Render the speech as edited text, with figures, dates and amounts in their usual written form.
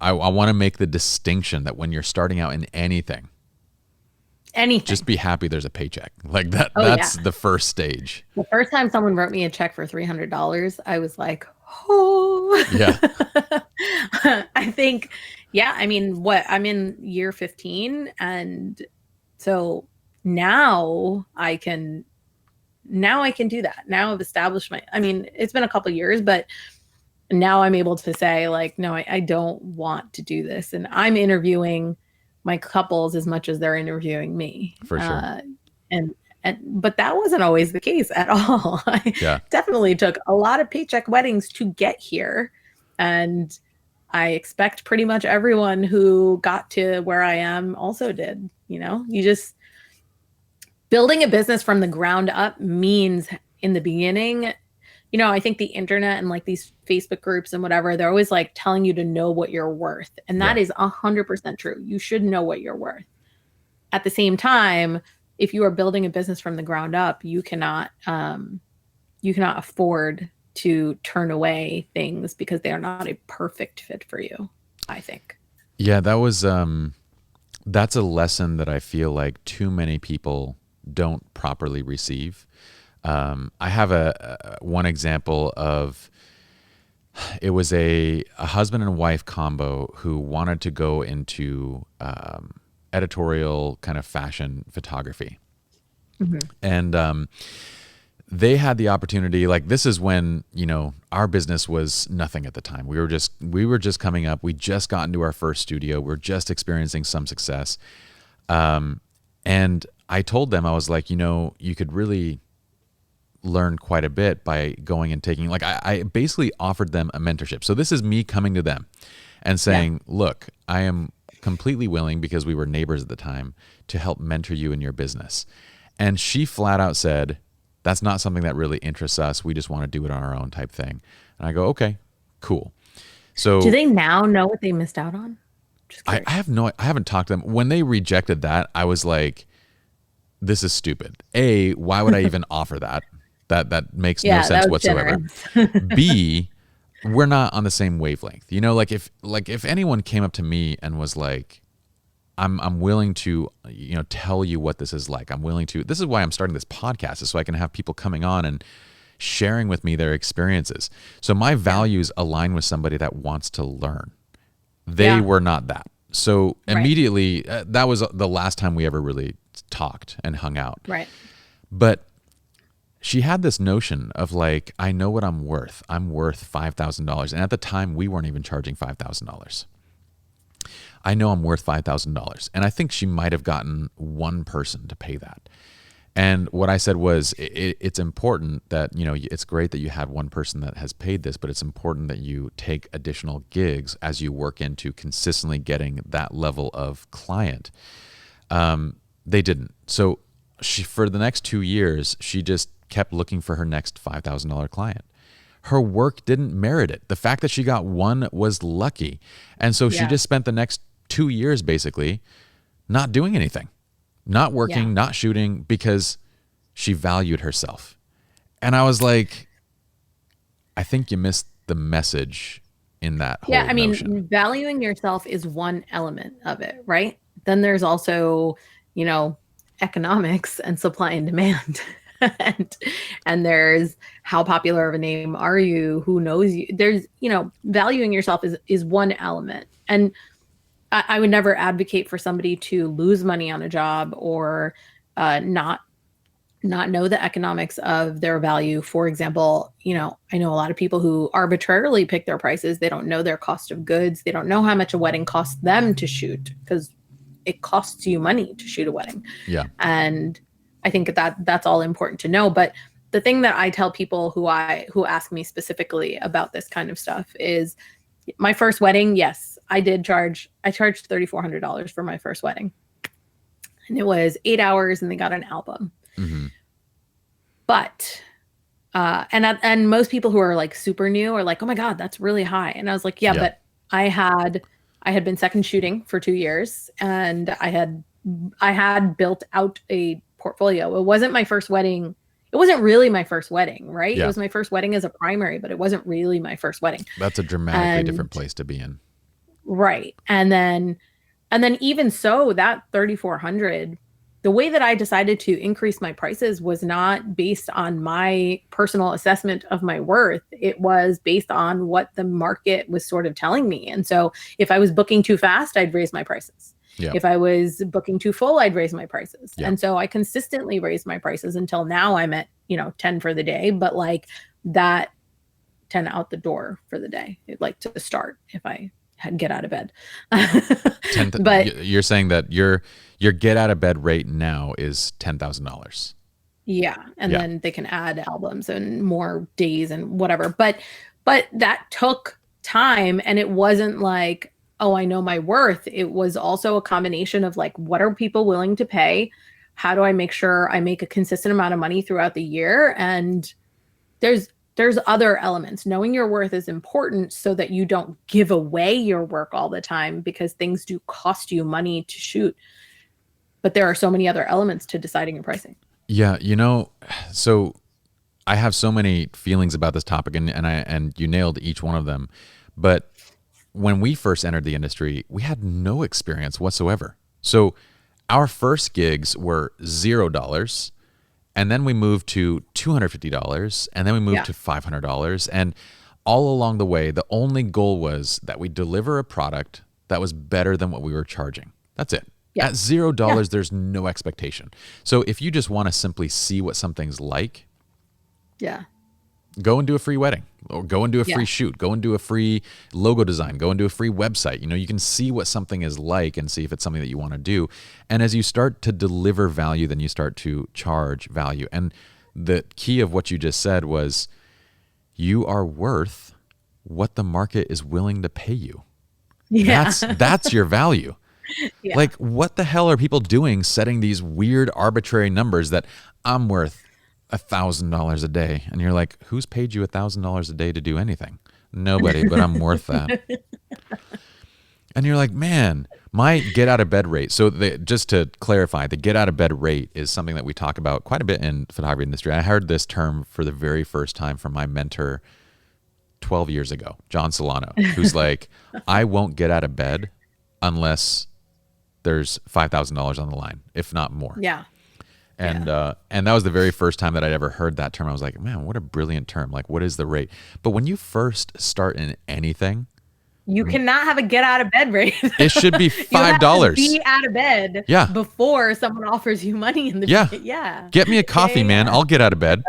I want to make the distinction that when you're starting out in anything, just be happy there's a paycheck. Like that. Oh yeah. That's the first stage. The first time someone wrote me a check for $300, I was like, oh. Yeah. I think, yeah, I mean, what I'm in year 15. And so now I can, now I can do that. Now I've established my, I mean, it's been a couple years, but now I'm able to say like, no, I don't want to do this. And I'm interviewing my couples as much as they're interviewing me. For sure. And, but that wasn't always the case at all. I Yeah. definitely took a lot of paycheck weddings to get here. And I expect pretty much everyone who got to where I am also did. You know, you just building a business from the ground up means in the beginning, you know, I think the internet and like these Facebook groups and whatever, they're always like telling you to know what you're worth. And that is 100% true. You should know what you're worth. At the same time, if you are building a business from the ground up, you cannot afford to turn away things because they are not a perfect fit for you, I think. Yeah, that's a lesson that I feel like too many people don't properly receive. I have one example of, it was a husband and wife combo who wanted to go into editorial kind of fashion photography. And they had the opportunity, like this is when, you know, our business was nothing at the time. We were just coming up. We just got into our first studio. We're just experiencing some success. And I told them, I was like, you know, you could really learn quite a bit by going and taking, like I basically offered them a mentorship. So this is me coming to them and saying, look, I am completely willing, because we were neighbors at the time, to help mentor you in your business. And she flat out said, that's not something that really interests us. We just want to do it on our own type thing. And I go, okay, cool. So do they now know what they missed out on? Just I haven't talked to them. When they rejected that, I was like, this is stupid. A, why would I even offer that? That makes no sense whatsoever. B, we're not on the same wavelength. You know, like if anyone came up to me and was like, I'm willing to, you know, tell you what this is like. I'm willing to, this is why I'm starting this podcast, is so I can have people coming on and sharing with me their experiences. So my values align with somebody that wants to learn. They were not that. So immediately, that was the last time we ever really talked and hung out. Right. But she had this notion of like, I know what I'm worth. I'm worth $5,000. And at the time, we weren't even charging $5,000. I know I'm worth $5,000. And I think she might have gotten one person to pay that. And what I said was, it's important that, you know, it's great that you had one person that has paid this, but it's important that you take additional gigs as you work into consistently getting that level of client. They didn't. So she, for the next 2 years, she just kept looking for her next $5,000 client. Her work didn't merit it. The fact that she got one was lucky. And so she just spent the next 2 years basically not doing anything, not working, not shooting, because she valued herself. And I was like, I think you missed the message in that whole I mean, notion. valuing yourself is one element of it, right? Then there's also, you know, economics and supply and demand. and there's how popular of a name are you? Who knows you? There's, you know, valuing yourself is one element. And I would never advocate for somebody to lose money on a job or not know the economics of their value. For example, you know, I know a lot of people who arbitrarily pick their prices. They don't know their cost of goods. They don't know how much a wedding costs them to shoot, because it costs you money to shoot a wedding. Yeah. And I think that's all important to know. But the thing that I tell people who ask me specifically about this kind of stuff is, my first wedding, yes, I charged $3,400 for my first wedding. And it was 8 hours and they got an album. Mm-hmm. But, and most people who are like super new are like, oh my God, that's really high. And I was like, but I had been second shooting for 2 years, and I had built out a portfolio. It wasn't my first wedding. It wasn't really my first wedding, right? Yeah. It was my first wedding as a primary, but it wasn't really my first wedding. That's a dramatically different place to be in. Right. And then even so, that 3,400, the way that I decided to increase my prices was not based on my personal assessment of my worth. It was based on what the market was sort of telling me. And so if I was booking too fast, I'd raise my prices. Yeah. If I was booking too full, I'd raise my prices. Yeah. And so I consistently raised my prices until now I'm at, 10 for the day, but like that 10 out the door for the day, like to start if I had get out of bed. But You're saying that your get out of bed rate now is $10,000. yeah, and Yeah. then they can add albums and more days and whatever. But that took time, and it wasn't like, oh, I know my worth. It was also a combination of like, what are people willing to pay? How do I make sure I make a consistent amount of money throughout the year? And there's other elements. Knowing your worth is important so that you don't give away your work all the time, because things do cost you money to shoot. But there are so many other elements to deciding your pricing. Yeah, so I have so many feelings about this topic, and you nailed each one of them. But when we first entered the industry, we had no experience whatsoever. So our first gigs were $0, and then we moved to $250, and then we moved Yeah. to $500. And all along the way, the only goal was that we deliver a product that was better than what we were charging. That's it. Yeah. At $0, there's no expectation. So if you just want to simply see what something's like, Yeah. go and do a free wedding, or go and do a free Yeah. shoot, go and do a free logo design, go and do a free website. You can see what something is like and see if it's something that you want to do. And as you start to deliver value, then you start to charge value. And the key of what you just said was, you are worth what the market is willing to pay you. Yeah. That's your value. Yeah. Like, what the hell are people doing setting these weird arbitrary numbers that I'm worth $1,000 a day? And you're like, who's paid you $1,000 a day to do anything? Nobody, but I'm worth that. And you're like, man, my get out of bed rate. So just to clarify, the get out of bed rate is something that we talk about quite a bit in the photography industry. I heard this term for the very first time from my mentor 12 years ago, John Solano, who's like, I won't get out of bed unless there's $5,000 on the line, if not more. Yeah. And that was the very first time that I'd ever heard that term. I was like, man, what a brilliant term. Like, what is the rate? But when you first start in anything, You cannot have a get out of bed rate. it should be You have to $5. be out of bed Yeah. before someone offers you money in the Yeah. Yeah. Get me a coffee, man. yeah. I'll get out of bed.